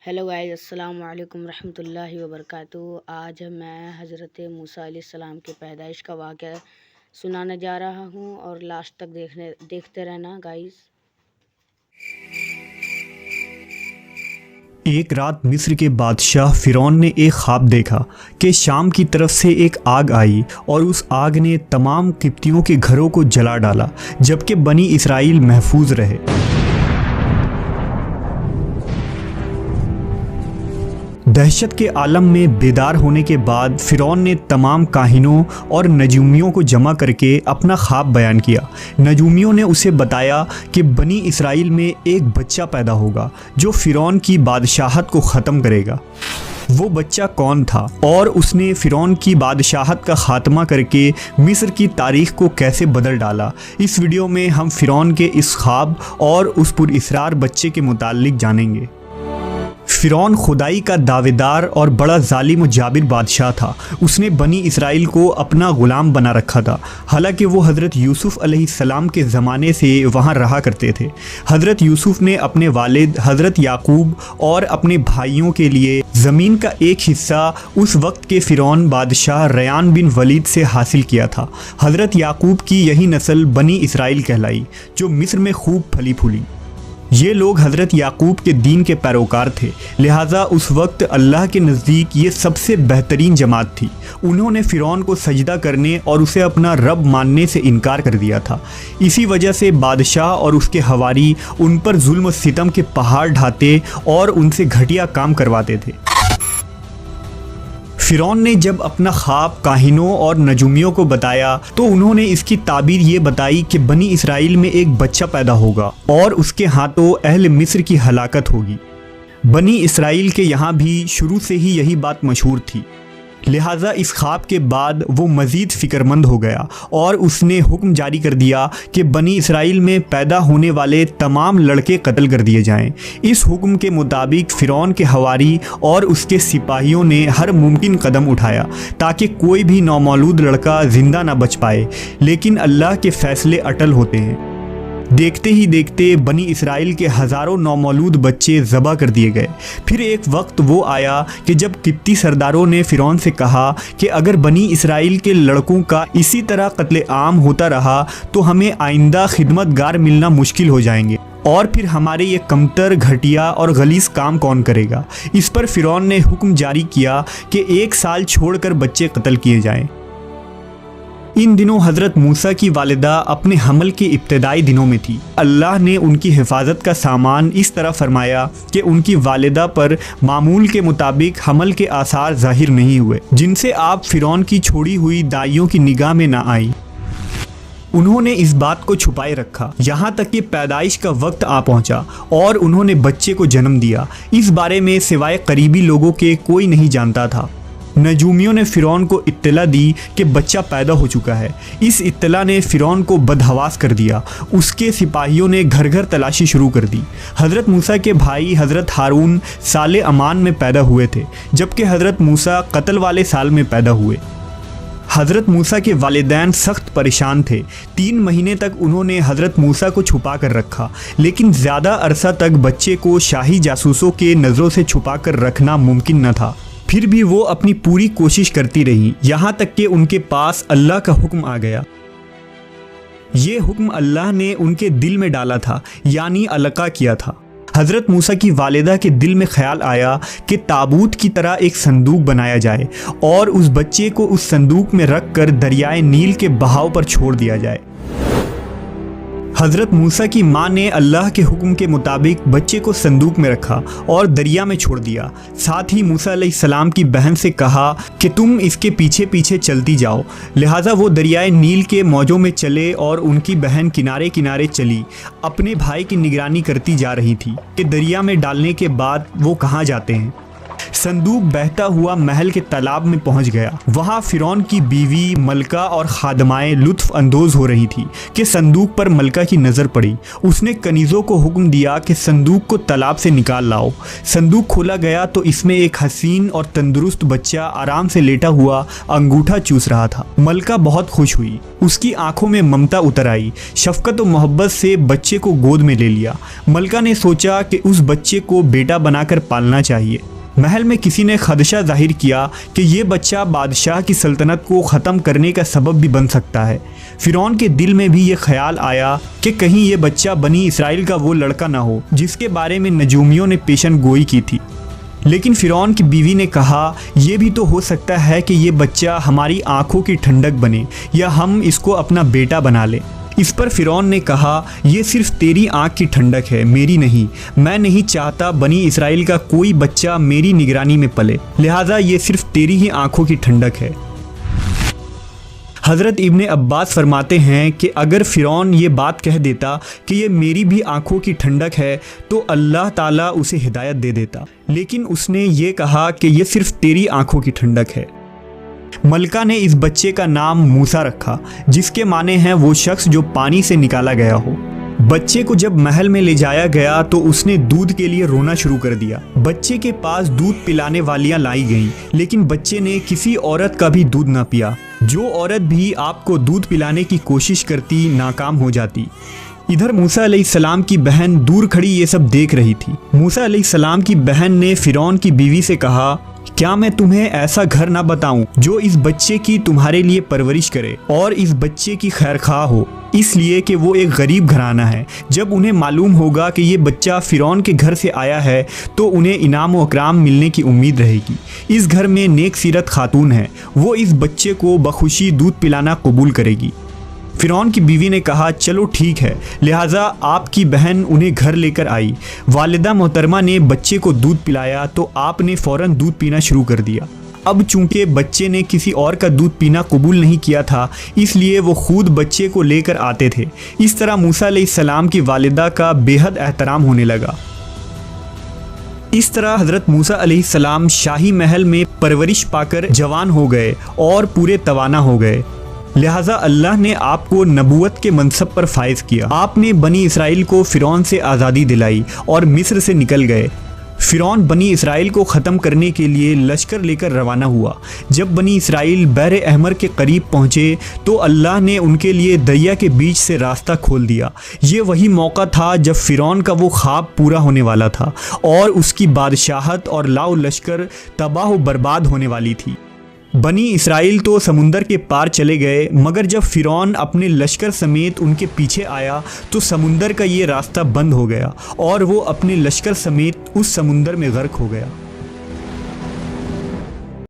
Hello guys, السلام علیکم ورحمۃ اللہ وبرکاتہ۔ آج میں حضرت موسیٰ علیہ السلام کی پیدائش کا واقعہ سنانے جا رہا ہوں اور لاسٹ تک دیکھتے رہنا گائز۔ ایک رات مصر کے بادشاہ فرعون نے ایک خواب دیکھا کہ شام کی طرف سے ایک آگ آئی اور اس آگ نے تمام قبطیوں کے گھروں کو جلا ڈالا جبکہ بنی اسرائیل محفوظ رہے۔ دہشت کے عالم میں بیدار ہونے کے بعد فرعون نے تمام کاہنوں اور نجومیوں کو جمع کر کے اپنا خواب بیان کیا۔ نجومیوں نے اسے بتایا کہ بنی اسرائیل میں ایک بچہ پیدا ہوگا جو فرعون کی بادشاہت کو ختم کرے گا۔ وہ بچہ کون تھا اور اس نے فرعون کی بادشاہت کا خاتمہ کر کے مصر کی تاریخ کو کیسے بدل ڈالا، اس ویڈیو میں ہم فرعون کے اس خواب اور اس پراسرار بچے کے متعلق جانیں گے۔ فرعون خدائی کا دعوے دار اور بڑا ظالم و جابر بادشاہ تھا۔ اس نے بنی اسرائیل کو اپنا غلام بنا رکھا تھا، حالانکہ وہ حضرت یوسف علیہ السلام کے زمانے سے وہاں رہا کرتے تھے۔ حضرت یوسف نے اپنے والد حضرت یعقوب اور اپنے بھائیوں کے لیے زمین کا ایک حصہ اس وقت کے فرعون بادشاہ ریان بن ولید سے حاصل کیا تھا۔ حضرت یعقوب کی یہی نسل بنی اسرائیل کہلائی جو مصر میں خوب پھلی پھولی۔ یہ لوگ حضرت یعقوب کے دین کے پیروکار تھے، لہٰذا اس وقت اللہ کے نزدیک یہ سب سے بہترین جماعت تھی۔ انہوں نے فرعون کو سجدہ کرنے اور اسے اپنا رب ماننے سے انکار کر دیا تھا۔ اسی وجہ سے بادشاہ اور اس کے حواری ان پر ظلم و ستم کے پہاڑ ڈھاتے اور ان سے گھٹیا کام کرواتے تھے۔ فرعون نے جب اپنا خواب کاہنوں اور نجومیوں کو بتایا تو انہوں نے اس کی تعبیر یہ بتائی کہ بنی اسرائیل میں ایک بچہ پیدا ہوگا اور اس کے ہاتھوں اہل مصر کی ہلاکت ہوگی۔ بنی اسرائیل کے یہاں بھی شروع سے ہی یہی بات مشہور تھی، لہٰذا اس خواب کے بعد وہ مزید فکر مند ہو گیا اور اس نے حکم جاری کر دیا کہ بنی اسرائیل میں پیدا ہونے والے تمام لڑکے قتل کر دیے جائیں۔ اس حکم کے مطابق فرعون کے حواری اور اس کے سپاہیوں نے ہر ممکن قدم اٹھایا تاکہ کوئی بھی نومولود لڑکا زندہ نہ بچ پائے، لیکن اللہ کے فیصلے اٹل ہوتے ہیں۔ دیکھتے ہی دیکھتے بنی اسرائیل کے ہزاروں نومولود بچے ذبح کر دیے گئے۔ پھر ایک وقت وہ آیا کہ جب قبطی سرداروں نے فرعون سے کہا کہ اگر بنی اسرائیل کے لڑکوں کا اسی طرح قتل عام ہوتا رہا تو ہمیں آئندہ خدمت گار ملنا مشکل ہو جائیں گے، اور پھر ہمارے یہ کمتر، گھٹیا اور غلیظ کام کون کرے گا؟ اس پر فرعون نے حکم جاری کیا کہ 1 سال چھوڑ کر بچے قتل کیے جائیں۔ ان دنوں حضرت موسیٰ کی والدہ اپنے حمل کے ابتدائی دنوں میں تھی۔ اللہ نے ان کی حفاظت کا سامان اس طرح فرمایا کہ ان کی والدہ پر معمول کے مطابق حمل کے آثار ظاہر نہیں ہوئے، جن سے آپ فرعون کی چھوڑی ہوئی دائیوں کی نگاہ میں نہ آئیں۔ انہوں نے اس بات کو چھپائے رکھا یہاں تک کہ پیدائش کا وقت آ پہنچا اور انہوں نے بچے کو جنم دیا۔ اس بارے میں سوائے قریبی لوگوں کے کوئی نہیں جانتا تھا۔ نجومیوں نے فرعون کو اطلاع دی کہ بچہ پیدا ہو چکا ہے۔ اس اطلاع نے فرعون کو بدحواس کر دیا۔ اس کے سپاہیوں نے گھر گھر تلاشی شروع کر دی۔ حضرت موسیٰ کے بھائی حضرت ہارون سال امان میں پیدا ہوئے تھے، جبکہ حضرت موسیٰ قتل والے سال میں پیدا ہوئے۔ حضرت موسیٰ کے والدین سخت پریشان تھے۔ 3 مہینے تک انہوں نے حضرت موسیٰ کو چھپا کر رکھا، لیکن زیادہ عرصہ تک بچے کو شاہی جاسوسوں کے نظروں سے چھپا کر رکھنا ممکن نہ تھا۔ پھر بھی وہ اپنی پوری کوشش کرتی رہیں، یہاں تک کہ ان کے پاس اللہ کا حکم آ گیا۔ یہ حکم اللہ نے ان کے دل میں ڈالا تھا، یعنی القاء کیا تھا۔ حضرت موسیٰ کی والدہ کے دل میں خیال آیا کہ تابوت کی طرح ایک صندوق بنایا جائے اور اس بچے کو اس صندوق میں رکھ کر دریائے نیل کے بہاؤ پر چھوڑ دیا جائے۔ حضرت موسیٰ کی ماں نے اللہ کے حکم کے مطابق بچے کو صندوق میں رکھا اور دریا میں چھوڑ دیا۔ ساتھ ہی موسیٰ علیہ السلام کی بہن سے کہا کہ تم اس کے پیچھے پیچھے چلتی جاؤ۔ لہٰذا وہ دریائے نیل کے موجوں میں چلے اور ان کی بہن کنارے کنارے چلی، اپنے بھائی کی نگرانی کرتی جا رہی تھی کہ دریا میں ڈالنے کے بعد وہ کہاں جاتے ہیں۔ صندوق بہتا ہوا محل کے تالاب میں پہنچ گیا۔ وہاں فرعون کی بیوی ملکہ اور خادمائیں لطف اندوز ہو رہی تھی کہ صندوق پر ملکہ کی نظر پڑی۔ اس نے کنیزوں کو حکم دیا کہ صندوق کو تالاب سے نکال لاؤ۔ صندوق کھولا گیا تو اس میں ایک حسین اور تندرست بچہ آرام سے لیٹا ہوا انگوٹھا چوس رہا تھا۔ ملکہ بہت خوش ہوئی، اس کی آنکھوں میں ممتا اتر آئی، شفقت و محبت سے بچے کو گود میں لے لیا۔ ملکہ نے سوچا کہ اس بچے کو بیٹا بنا کر پالنا چاہیے۔ محل میں کسی نے خدشہ ظاہر کیا کہ یہ بچہ بادشاہ کی سلطنت کو ختم کرنے کا سبب بھی بن سکتا ہے۔ فرعون کے دل میں بھی یہ خیال آیا کہ کہیں یہ بچہ بنی اسرائیل کا وہ لڑکا نہ ہو جس کے بارے میں نجومیوں نے پیشن گوئی کی تھی۔ لیکن فرعون کی بیوی نے کہا یہ بھی تو ہو سکتا ہے کہ یہ بچہ ہماری آنکھوں کی ٹھنڈک بنے یا ہم اس کو اپنا بیٹا بنا لیں۔ اس پر فرعون نے کہا یہ صرف تیری آنکھ کی ٹھنڈک ہے، میری نہیں۔ میں نہیں چاہتا بنی اسرائیل کا کوئی بچہ میری نگرانی میں پلے، لہٰذا یہ صرف تیری ہی آنکھوں کی ٹھنڈک ہے۔ حضرت ابن عباس فرماتے ہیں کہ اگر فرعون یہ بات کہہ دیتا کہ یہ میری بھی آنکھوں کی ٹھنڈک ہے تو اللہ تعالیٰ اسے ہدایت دے دیتا، لیکن اس نے یہ کہا کہ یہ صرف تیری آنکھوں کی ٹھنڈک ہے۔ ملکہ نے اس بچے کا نام موسیٰ رکھا، جس کے معنی ہیں وہ شخص جو پانی سے نکالا گیا ہو۔ بچے کو جب محل میں لے جایا گیا تو اس نے دودھ کے لیے رونا شروع کر دیا۔ بچے کے پاس دودھ پلانے والیاں لائی گئیں، لیکن بچے نے کسی عورت کا بھی دودھ نہ پیا۔ جو عورت بھی آپ کو دودھ پلانے کی کوشش کرتی ناکام ہو جاتی۔ ادھر موسیٰ علیہ السلام کی بہن دور کھڑی یہ سب دیکھ رہی تھی۔ موسیٰ علیہ السلام کی بہن نے فرعون کی بیوی سے کہا کیا میں تمہیں ایسا گھر نہ بتاؤں جو اس بچے کی تمہارے لیے پرورش کرے اور اس بچے کی خیر خواہ ہو، اس لیے کہ وہ ایک غریب گھرانہ ہے۔ جب انہیں معلوم ہوگا کہ یہ بچہ فرعون کے گھر سے آیا ہے تو انہیں انعام و اکرام ملنے کی امید رہے گی۔ اس گھر میں نیک سیرت خاتون ہے، وہ اس بچے کو بخوشی دودھ پلانا قبول کرے گی۔ فرعون کی بیوی نے کہا چلو ٹھیک ہے، لہٰذا آپ کی بہن انہیں گھر لے کر آئی۔ والدہ محترمہ نے بچے کو دودھ پلایا تو آپ نے فوراً دودھ پینا شروع کر دیا۔ اب چونکہ بچے نے کسی اور کا دودھ پینا قبول نہیں کیا تھا، اس لیے وہ خود بچے کو لے کر آتے تھے۔ اس طرح موسیٰ علیہ السلام کی والدہ کا بے حد احترام ہونے لگا۔ اس طرح حضرت موسیٰ علیہ السلام شاہی محل میں پرورش پا کر جوان ہو گئے اور پورے توانا ہو گئے، لہٰذا اللہ نے آپ کو نبوت کے منصب پر فائز کیا۔ آپ نے بنی اسرائیل کو فرعون سے آزادی دلائی اور مصر سے نکل گئے۔ فرعون بنی اسرائیل کو ختم کرنے کے لیے لشکر لے کر روانہ ہوا۔ جب بنی اسرائیل بحر احمر کے قریب پہنچے تو اللہ نے ان کے لیے دریا کے بیچ سے راستہ کھول دیا۔ یہ وہی موقع تھا جب فرعون کا وہ خواب پورا ہونے والا تھا اور اس کی بادشاہت اور لاؤ لشکر تباہ و برباد ہونے والی تھی۔ بنی اسرائیل تو سمندر کے پار چلے گئے، مگر جب فرعون اپنے لشکر سمیت ان کے پیچھے آیا تو سمندر کا یہ راستہ بند ہو گیا اور وہ اپنے لشکر سمیت اس سمندر میں غرق ہو گیا۔